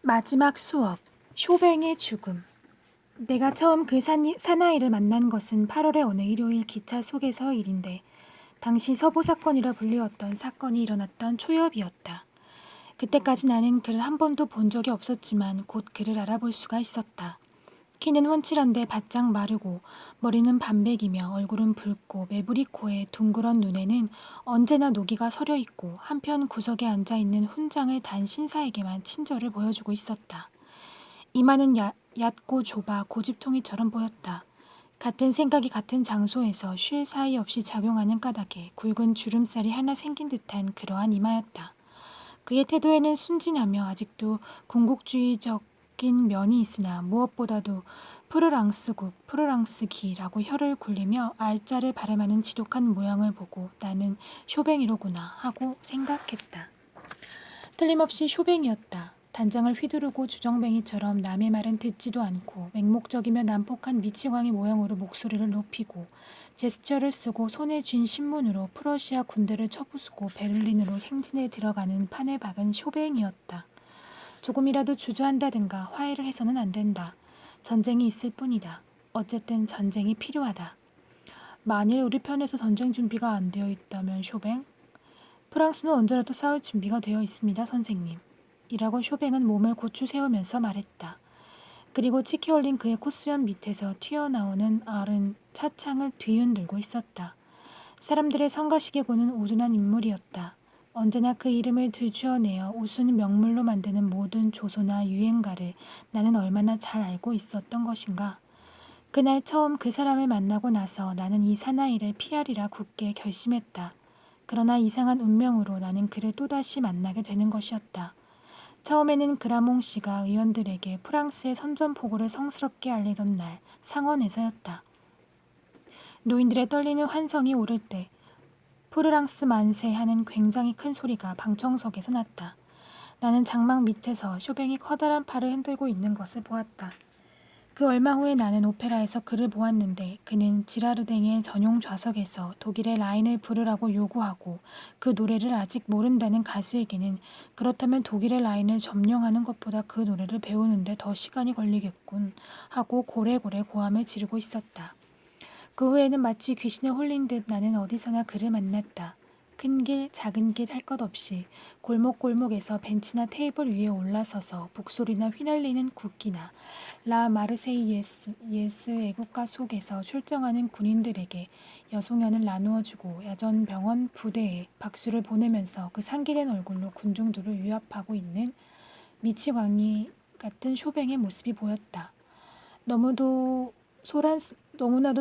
마지막 수업, 쇼뱅의 죽음. 내가 처음 그 사나이를 만난 것은 8월의 어느 일요일 기차 속에서 일인데 당시 서부 사건이라 불리웠던 사건이 일어났던 초엽이었다. 그때까지 나는 그를 한 번도 본 적이 없었지만 곧 그를 알아볼 수가 있었다. 키는 훤칠한데 바짝 마르고 머리는 반백이며 얼굴은 붉고 매부리 코에 둥그런 눈에는 언제나 노기가 서려 있고 한편 구석에 앉아있는 훈장을 단 신사에게만 친절을 보여주고 있었다. 이마는 얕고 좁아 고집통이처럼 보였다. 같은 생각이 같은 장소에서 쉴 사이 없이 작용하는 까닭에 굵은 주름살이 하나 생긴 듯한 그러한 이마였다. 그의 태도에는 순진하며 아직도 궁극주의적인 면이 있으나 무엇보다도 프르랑스기라고 혀를 굴리며 알자를 발음하는 지독한 모양을 보고 나는 쇼뱅이로구나 하고 생각했다. 틀림없이 쇼뱅이었다. 단장을 휘두르고 주정뱅이처럼 남의 말은 듣지도 않고 맹목적이며 난폭한 미치광이 모양으로 목소리를 높이고 제스처를 쓰고 손에 쥔 신문으로 프러시아 군대를 쳐부수고 베를린으로 행진에 들어가는 판에 박은 쇼뱅이었다. 조금이라도 주저한다든가 화해를 해서는 안 된다. 전쟁이 있을 뿐이다. 어쨌든 전쟁이 필요하다. 만일 우리 편에서 전쟁 준비가 안 되어 있다면 쇼뱅? 프랑스는 언제라도 싸울 준비가 되어 있습니다, 선생님. 이라고 쇼뱅은 몸을 고추 세우면서 말했다. 그리고 치키 올린 그의 콧수염 밑에서 튀어나오는 알은 차창을 뒤흔들고 있었다. 사람들의 성가시게 구는 우둔한 인물이었다. 언제나 그 이름을 들추어내어 우스운 명물로 만드는 모든 조소나 유행가를 나는 얼마나 잘 알고 있었던 것인가. 그날 처음 그 사람을 만나고 나서 나는 이 사나이를 피하리라 굳게 결심했다. 그러나 이상한 운명으로 나는 그를 또다시 만나게 되는 것이었다. 처음에는 그라몽 씨가 의원들에게 프랑스의 선전포고를 성스럽게 알리던 날 상원에서였다. 노인들의 떨리는 환성이 오를 때 프르랑스 만세 하는 굉장히 큰 소리가 방청석에서 났다. 나는 장막 밑에서 쇼뱅이 커다란 팔을 흔들고 있는 것을 보았다. 그 얼마 후에 나는 오페라에서 그를 보았는데 그는 지라르댕의 전용 좌석에서 독일의 라인을 부르라고 요구하고 그 노래를 아직 모른다는 가수에게는 그렇다면 독일의 라인을 점령하는 것보다 그 노래를 배우는데 더 시간이 걸리겠군 하고 고래고래 고함을 지르고 있었다. 그 후에는 마치 귀신에 홀린 듯 나는 어디서나 그를 만났다. 큰 길, 작은 길 할 것 없이 골목골목에서 벤치나 테이블 위에 올라서서 북소리나 휘날리는 국기나 라 마르세이예스 애국가 속에서 출정하는 군인들에게 여송연을 나누어주고 야전 병원 부대에 박수를 보내면서 그 상기된 얼굴로 군중들을 위압하고 있는 미치광이 같은 쇼뱅의 모습이 보였다. 너무나도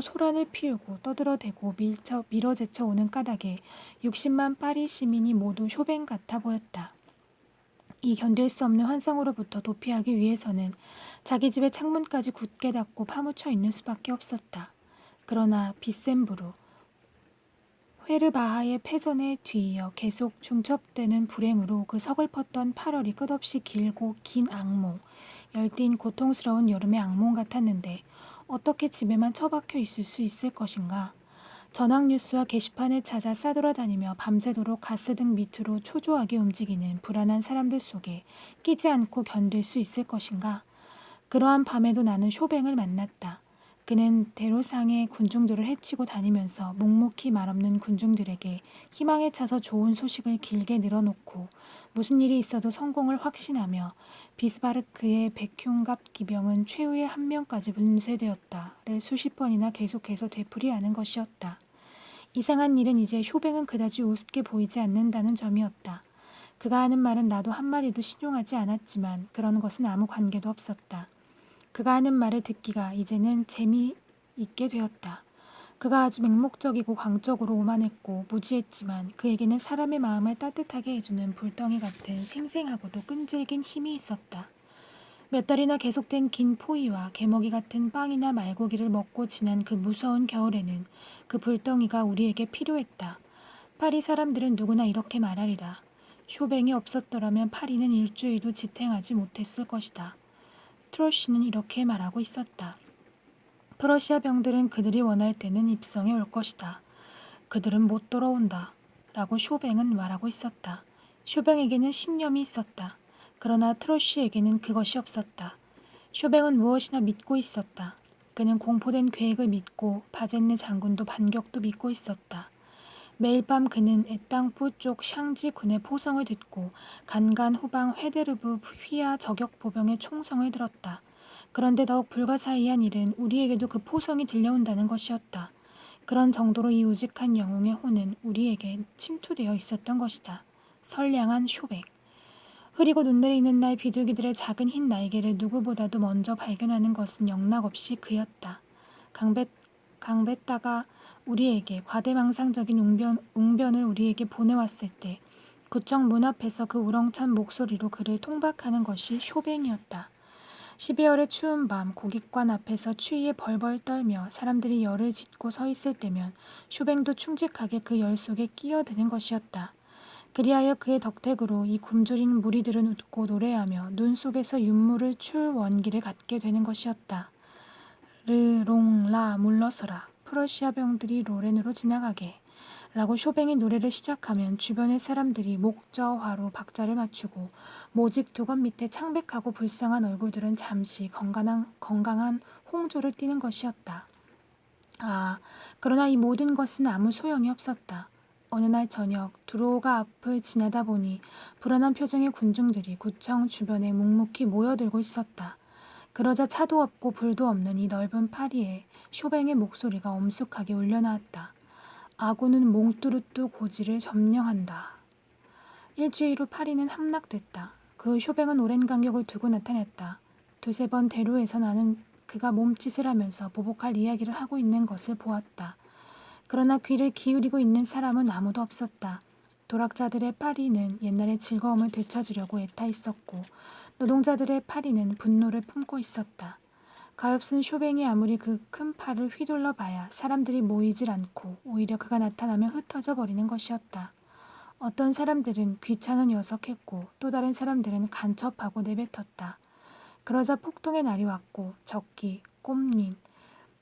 소란을 피우고 떠들어대고 밀어제쳐 오는 까닭에 60만 파리 시민이 모두 쇼뱅 같아 보였다. 이 견딜 수 없는 환상으로부터 도피하기 위해서는 자기 집의 창문까지 굳게 닫고 파묻혀 있는 수밖에 없었다. 그러나 비셈부르, 회르바하의 패전에 뒤이어 계속 중첩되는 불행으로 그 서글펐던 8월이 끝없이 길고 긴 악몽, 열띤 고통스러운 여름의 악몽 같았는데 어떻게 집에만 처박혀 있을 수 있을 것인가. 전학 뉴스와 게시판을 찾아 싸돌아다니며 밤새도록 가스등 밑으로 초조하게 움직이는 불안한 사람들 속에 끼지 않고 견딜 수 있을 것인가. 그러한 밤에도 나는 쇼뱅을 만났다. 그는 대로상의 군중들을 해치고 다니면서 묵묵히 말없는 군중들에게 희망에 차서 좋은 소식을 길게 늘어놓고 무슨 일이 있어도 성공을 확신하며 비스바르크의 백흉갑 기병은 최후의 한 명까지 분쇄되었다를 수십 번이나 계속해서 되풀이하는 것이었다. 이상한 일은 이제 쇼뱅은 그다지 우습게 보이지 않는다는 점이었다. 그가 하는 말은 나도 한마디도 신용하지 않았지만 그런 것은 아무 관계도 없었다. 그가 하는 말을 듣기가 이제는 재미있게 되었다. 그가 아주 맹목적이고 광적으로 오만했고 무지했지만 그에게는 사람의 마음을 따뜻하게 해주는 불덩이 같은 생생하고도 끈질긴 힘이 있었다. 몇 달이나 계속된 긴 포위와 개먹이 같은 빵이나 말고기를 먹고 지난 그 무서운 겨울에는 그 불덩이가 우리에게 필요했다. 파리 사람들은 누구나 이렇게 말하리라. 쇼뱅이 없었더라면 파리는 일주일도 지탱하지 못했을 것이다. 트로시는 이렇게 말하고 있었다. 프러시아 병들은 그들이 원할 때는 입성에 올 것이다. 그들은 못 돌아온다. 라고 쇼뱅은 말하고 있었다. 쇼뱅에게는 신념이 있었다. 그러나 트로시에게는 그것이 없었다. 쇼뱅은 무엇이나 믿고 있었다. 그는 공포된 계획을 믿고 바젠네 장군도 반격도 믿고 있었다. 매일 밤 그는 애땅부 쪽 샹지 군의 포성을 듣고 간간 후방 회데르브 휘하 저격 보병의 총성을 들었다. 그런데 더욱 불가사의한 일은 우리에게도 그 포성이 들려온다는 것이었다. 그런 정도로 이 우직한 영웅의 혼은 우리에게 침투되어 있었던 것이다. 선량한 쇼백. 흐리고 눈 내리는 날 비둘기들의 작은 흰 날개를 누구보다도 먼저 발견하는 것은 영락없이 그였다. 강베따가 우리에게 과대망상적인 웅변을 우리에게 보내왔을 때 구청 문 앞에서 그 우렁찬 목소리로 그를 통박하는 것이 쇼뱅이었다. 12월의 추운 밤 고깃관 앞에서 추위에 벌벌 떨며 사람들이 열을 짓고 서 있을 때면 쇼뱅도 충직하게 그 열 속에 끼어드는 것이었다. 그리하여 그의 덕택으로 이 굶주린 무리들은 웃고 노래하며 눈 속에서 윤물을 출 원기를 갖게 되는 것이었다. 르롱라 물러서라. 프러시아 병들이 로렌으로 지나가게. 라고 쇼뱅이 노래를 시작하면 주변의 사람들이 목저화로 박자를 맞추고 모직 두건 밑에 창백하고 불쌍한 얼굴들은 잠시 건강한 홍조를 띠는 것이었다. 그러나 이 모든 것은 아무 소용이 없었다. 어느 날 저녁 두로가 앞을 지나다 보니 불안한 표정의 군중들이 구청 주변에 묵묵히 모여들고 있었다. 그러자 차도 없고 불도 없는 이 넓은 파리에 쇼뱅의 목소리가 엄숙하게 울려나왔다. 아군은 몽뚜루뚜 고지를 점령한다. 일주일 후 파리는 함락됐다. 그 쇼뱅은 오랜 간격을 두고 나타났다. 두세 번 대로에서 나는 그가 몸짓을 하면서 보복할 이야기를 하고 있는 것을 보았다. 그러나 귀를 기울이고 있는 사람은 아무도 없었다. 도락자들의 파리는 옛날의 즐거움을 되찾으려고 애타있었고 노동자들의 파리는 분노를 품고 있었다. 가엾은 쇼뱅이 아무리 그 큰 팔을 휘둘러 봐야 사람들이 모이질 않고 오히려 그가 나타나면 흩어져 버리는 것이었다. 어떤 사람들은 귀찮은 녀석했고 또 다른 사람들은 간첩하고 내뱉었다. 그러자 폭동의 날이 왔고 적기, 꼼린,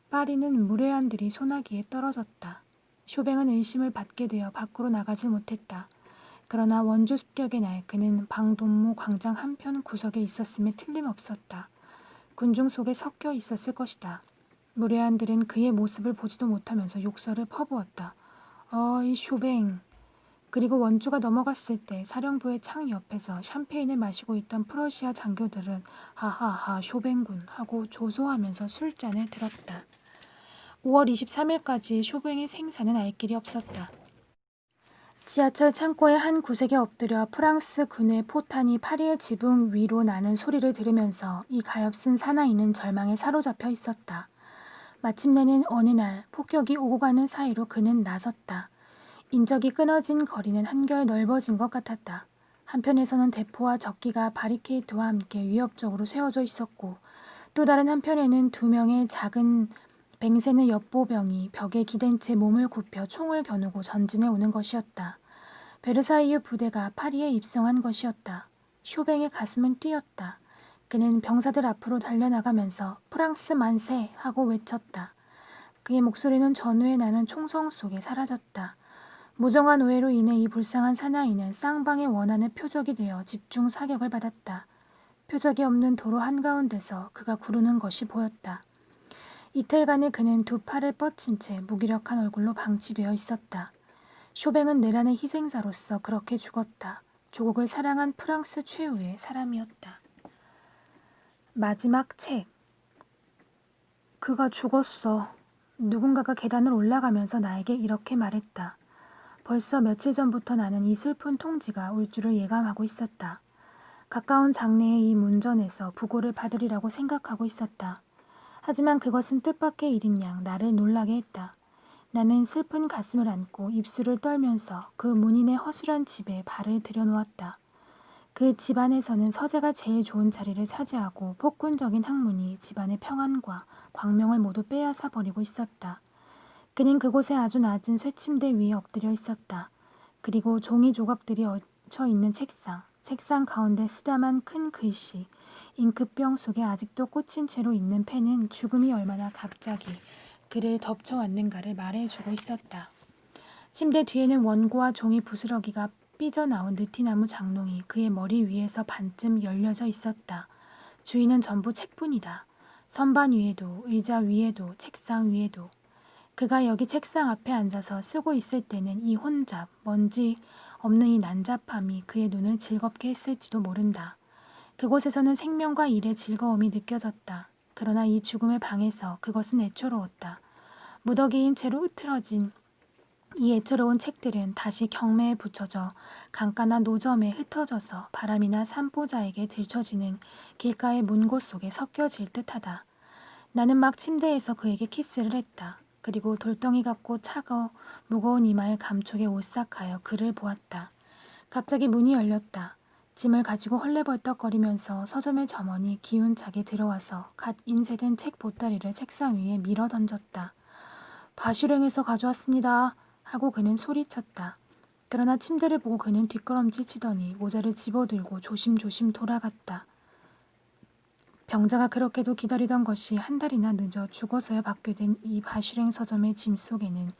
파리는 무례한들이 소나기에 떨어졌다. 쇼뱅은 의심을 받게 되어 밖으로 나가지 못했다. 그러나 원주 습격의 날 그는 방돈무 광장 한편 구석에 있었음에 틀림없었다. 군중 속에 섞여 있었을 것이다. 무례한들은 그의 모습을 보지도 못하면서 욕설을 퍼부었다. 이 쇼뱅. 그리고 원주가 넘어갔을 때 사령부의 창 옆에서 샴페인을 마시고 있던 프러시아 장교들은 하하하 쇼뱅군 하고 조소하면서 술잔을 들었다. 5월 23일까지 쇼뱅의 생사는 알 길이 없었다. 지하철 창고의 한 구석에 엎드려 프랑스 군의 포탄이 파리의 지붕 위로 나는 소리를 들으면서 이 가엾은 사나이는 절망에 사로잡혀 있었다. 마침내는 어느 날 폭격이 오고 가는 사이로 그는 나섰다. 인적이 끊어진 거리는 한결 넓어진 것 같았다. 한편에서는 대포와 적기가 바리케이트와 함께 위협적으로 세워져 있었고 또 다른 한편에는 2명의 작은 뱅세느 엿보병이 벽에 기댄 채 몸을 굽혀 총을 겨누고 전진해 오는 것이었다. 베르사유 부대가 파리에 입성한 것이었다. 쇼뱅의 가슴은 뛰었다. 그는 병사들 앞으로 달려나가면서 프랑스 만세 하고 외쳤다. 그의 목소리는 전후에 나는 총성 속에 사라졌다. 무정한 오해로 인해 이 불쌍한 사나이는 쌍방의 원한의 표적이 되어 집중 사격을 받았다. 표적이 없는 도로 한가운데서 그가 구르는 것이 보였다. 이틀간을 그는 두 팔을 뻗친 채 무기력한 얼굴로 방치되어 있었다. 쇼뱅은 내란의 희생자로서 그렇게 죽었다. 조국을 사랑한 프랑스 최후의 사람이었다. 마지막 책. 그가 죽었어. 누군가가 계단을 올라가면서 나에게 이렇게 말했다. 벌써 며칠 전부터 나는 이 슬픈 통지가 올 줄을 예감하고 있었다. 가까운 장래의 이 문전에서 부고를 받으리라고 생각하고 있었다. 하지만 그것은 뜻밖의 일인 양 나를 놀라게 했다. 나는 슬픈 가슴을 안고 입술을 떨면서 그 문인의 허술한 집에 발을 들여놓았다. 그 집안에서는 서재가 제일 좋은 자리를 차지하고 폭군적인 학문이 집안의 평안과 광명을 모두 빼앗아 버리고 있었다. 그는 그곳에 아주 낮은 쇠침대 위에 엎드려 있었다. 그리고 종이 조각들이 얹혀 있는 책상 가운데 쓰다만 큰 글씨, 잉크병 속에 아직도 꽂힌 채로 있는 펜은 죽음이 얼마나 갑자기 그를 덮쳐왔는가를 말해주고 있었다. 침대 뒤에는 원고와 종이 부스러기가 삐져나온 느티나무 장롱이 그의 머리 위에서 반쯤 열려져 있었다. 주인은 전부 책뿐이다. 선반 위에도, 의자 위에도, 책상 위에도. 그가 여기 책상 앞에 앉아서 쓰고 있을 때는 이 혼잡, 먼지 없는 이 난잡함이 그의 눈을 즐겁게 했을지도 모른다. 그곳에서는 생명과 일의 즐거움이 느껴졌다. 그러나 이 죽음의 방에서 그것은 애처로웠다. 무더기인 채로 흐트러진 이 애처로운 책들은 다시 경매에 붙여져 강가나 노점에 흩어져서 바람이나 산보자에게 들춰지는 길가의 문고 속에 섞여질 듯하다. 나는 막 침대에서 그에게 키스를 했다. 그리고 돌덩이 같고 무거운 이마에 감촉에 오싹하여 그를 보았다. 갑자기 문이 열렸다. 짐을 가지고 헐레벌떡거리면서 서점의 점원이 기운차게 들어와서 갓 인쇄된 책 보따리를 책상 위에 밀어 던졌다. 바슈랭에서 가져왔습니다. 하고 그는 소리쳤다. 그러나 침대를 보고 그는 뒷걸음질 치더니 모자를 집어들고 조심조심 돌아갔다. 병자가 그렇게도 기다리던 것이 한 달이나 늦어 죽어서야 받게 된 이 바슈랭 서점의 짐 속에는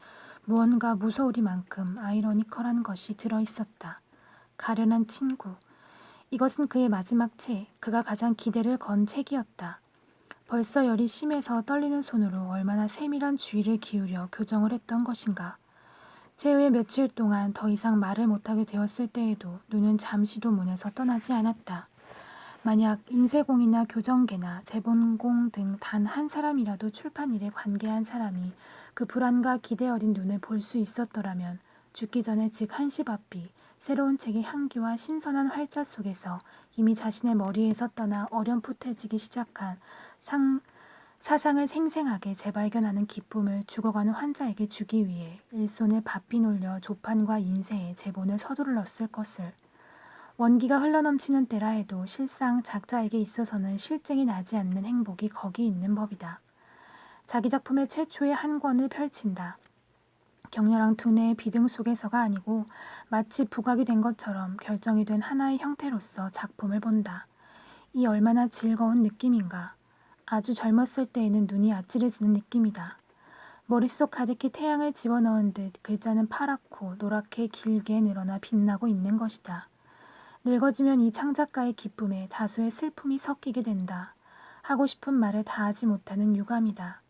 무언가 무서우리만큼 아이러니컬한 것이 들어있었다. 가련한 친구. 이것은 그의 마지막 책, 그가 가장 기대를 건 책이었다. 벌써 열이 심해서 떨리는 손으로 얼마나 세밀한 주의를 기울여 교정을 했던 것인가. 최후의 며칠 동안 더 이상 말을 못하게 되었을 때에도 눈은 잠시도 문에서 떠나지 않았다. 만약 인쇄공이나 교정계나 재본공 등 단 한 사람이라도 출판일에 관계한 사람이 그 불안과 기대 어린 눈을 볼 수 있었더라면 죽기 전에 즉 한시바삐 새로운 책의 향기와 신선한 활자 속에서 이미 자신의 머리에서 떠나 어렴풋해지기 시작한 사상을 생생하게 재발견하는 기쁨을 죽어가는 환자에게 주기 위해 일손을 바삐 놀려 조판과 인쇄에 제본을 서둘렀을 것을. 원기가 흘러넘치는 때라 해도 실상 작자에게 있어서는 실증이 나지 않는 행복이 거기 있는 법이다. 자기 작품의 최초의 한 권을 펼친다. 격렬한 두뇌의 비등 속에서가 아니고 마치 부각이 된 것처럼 결정이 된 하나의 형태로서 작품을 본다. 이 얼마나 즐거운 느낌인가. 아주 젊었을 때에는 눈이 아찔해지는 느낌이다. 머릿속 가득히 태양을 집어넣은 듯 글자는 파랗고 노랗게 길게 늘어나 빛나고 있는 것이다. 늙어지면 이 창작가의 기쁨에 다소의 슬픔이 섞이게 된다. 하고 싶은 말을 다 하지 못하는 유감이다.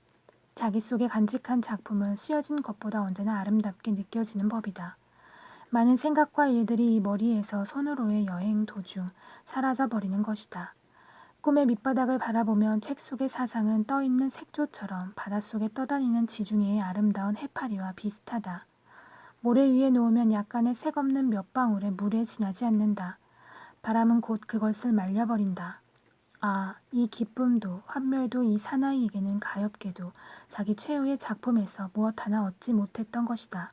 자기 속에 간직한 작품은 쓰여진 것보다 언제나 아름답게 느껴지는 법이다. 많은 생각과 일들이 이 머리에서 손으로의 여행 도중 사라져버리는 것이다. 꿈의 밑바닥을 바라보면 책 속의 사상은 떠있는 색조처럼 바닷속에 떠다니는 지중해의 아름다운 해파리와 비슷하다. 모래 위에 놓으면 약간의 색없는 몇 방울의 물에 지나지 않는다. 바람은 곧 그것을 말려버린다. 아, 이 기쁨도 환멸도 이 사나이에게는 가엾게도 자기 최후의 작품에서 무엇 하나 얻지 못했던 것이다.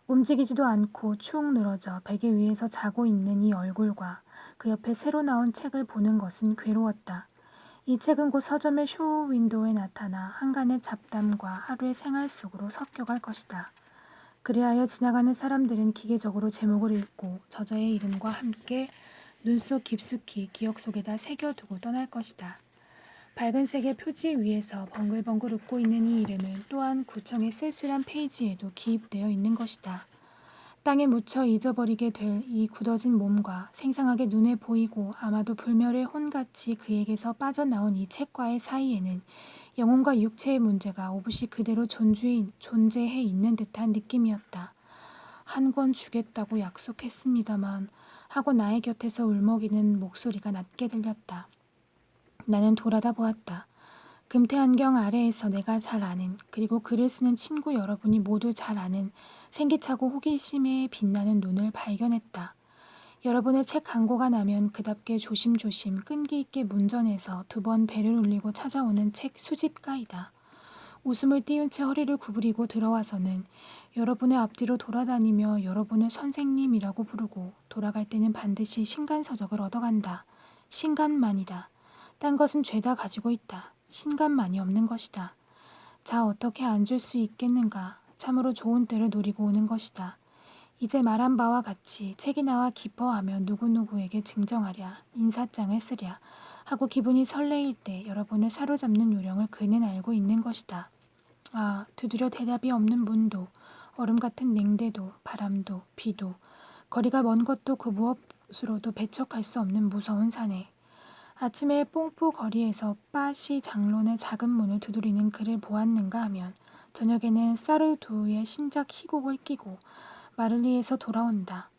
움직이지도 않고 축 늘어져 베개 위에서 자고 있는 이 얼굴과 그 옆에 새로 나온 책을 보는 것은 괴로웠다. 이 책은 곧 서점의 쇼윈도에 나타나 한간의 잡담과 하루의 생활 속으로 섞여갈 것이다. 그리하여 지나가는 사람들은 기계적으로 제목을 읽고 저자의 이름과 함께 눈 속 깊숙이 기억 속에다 새겨두고 떠날 것이다. 밝은 색의 표지 위에서 벙글벙글 웃고 있는 이 이름은 또한 구청의 쓸쓸한 페이지에도 기입되어 있는 것이다. 땅에 묻혀 잊어버리게 될 이 굳어진 몸과 생생하게 눈에 보이고 아마도 불멸의 혼같이 그에게서 빠져나온 이 책과의 사이에는 영혼과 육체의 문제가 오붓이 그대로 존재해 있는 듯한 느낌이었다. 한 권 주겠다고 약속했습니다만 하고 나의 곁에서 울먹이는 목소리가 낮게 들렸다. 나는 돌아다 보았다. 금태 안경 아래에서 내가 잘 아는 그리고 글을 쓰는 친구 여러분이 모두 잘 아는 생기차고 호기심에 빛나는 눈을 발견했다. 여러분의 책 광고가 나면 그답게 조심조심 끈기 있게 문전에서 2번 배를 울리고 찾아오는 책 수집가이다. 웃음을 띄운 채 허리를 구부리고 들어와서는 여러분의 앞뒤로 돌아다니며 여러분을 선생님이라고 부르고 돌아갈 때는 반드시 신간서적을 얻어간다. 신간만이다. 딴 것은 죄다 가지고 있다. 신간만이 없는 것이다. 자, 어떻게 앉을 수 있겠는가. 참으로 좋은 때를 노리고 오는 것이다. 이제 말한 바와 같이 책이 나와 기뻐하며 누구누구에게 증정하랴, 인사장을 쓰랴 하고 기분이 설레일 때 여러분을 사로잡는 요령을 그는 알고 있는 것이다. 아, 두드려 대답이 없는 문도, 얼음 같은 냉대도, 바람도, 비도, 거리가 먼 것도 그 무엇으로도 배척할 수 없는 무서운 사내. 아침에 뽕뿌 거리에서 빠시 장론의 작은 문을 두드리는 그를 보았는가 하면 저녁에는 사르두의 신작 희곡을 끼고 마를리에서 돌아온다.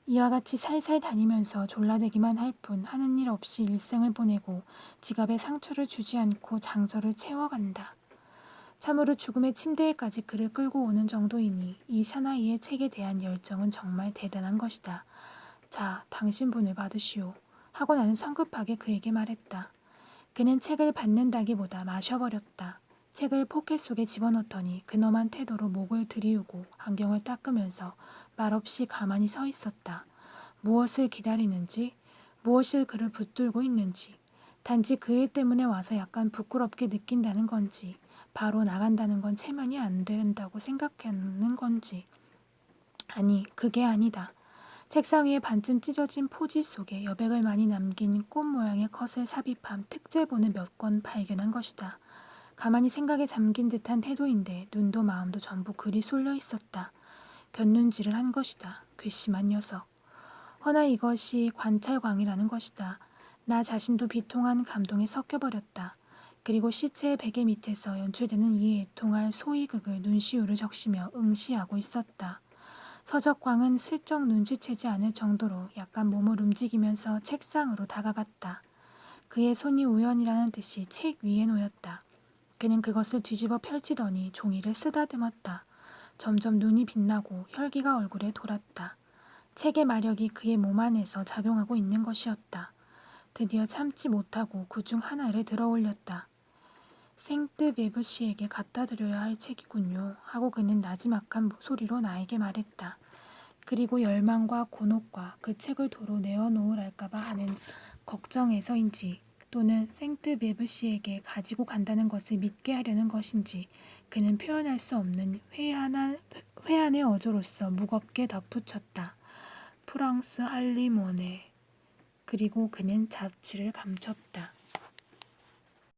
이와 같이 살살 다니면서 졸라대기만 할 뿐 하는 일 없이 일생을 보내고 지갑에 상처를 주지 않고 장저를 채워간다. 참으로 죽음의 침대에까지 그를 끌고 오는 정도이니 이 샤나이의 책에 대한 열정은 정말 대단한 것이다. 자, 당신분을 받으시오. 하고 나는 성급하게 그에게 말했다. 그는 책을 받는다기보다 마셔버렸다. 책을 포켓 속에 집어넣더니 근엄한 태도로 목을 들이우고 안경을 닦으면서 말없이 가만히 서 있었다. 무엇을 기다리는지, 무엇을 그를 붙들고 있는지, 단지 그 일 때문에 와서 약간 부끄럽게 느낀다는 건지, 바로 나간다는 건 체면이 안 된다고 생각하는 건지. 아니, 그게 아니다. 책상 위에 반쯤 찢어진 포지 속에 여백을 많이 남긴 꽃 모양의 컷을 삽입한 특제본을 몇 권 발견한 것이다. 가만히 생각에 잠긴 듯한 태도인데 눈도 마음도 전부 글이 쏠려 있었다. 곁눈질을 한 것이다. 괘씸한 녀석. 허나 이것이 관찰광이라는 것이다. 나 자신도 비통한 감동에 섞여버렸다. 그리고 시체의 베개 밑에서 연출되는 이 애통할 소이극을 눈시울을 적시며 응시하고 있었다. 서적광은 슬쩍 눈치채지 않을 정도로 약간 몸을 움직이면서 책상으로 다가갔다. 그의 손이 우연이라는 듯이 책 위에 놓였다. 그는 그것을 뒤집어 펼치더니 종이를 쓰다듬었다. 점점 눈이 빛나고 혈기가 얼굴에 돌았다. 책의 마력이 그의 몸 안에서 작용하고 있는 것이었다. 드디어 참지 못하고 그 중 하나를 들어 올렸다. 생트 베브시에게 갖다 드려야 할 책이군요. 하고 그는 나지막한 소리로 나에게 말했다. 그리고 열망과 곤혹과 그 책을 도로 내어놓으랄까봐 하는 걱정에서인지 또는 생트 베브시에게 가지고 간다는 것을 믿게 하려는 것인지 그는 표현할 수 없는 회한의 어조로서 무겁게 덧붙였다. 프랑스 할리모네. 그리고 그는 자취를 감췄다.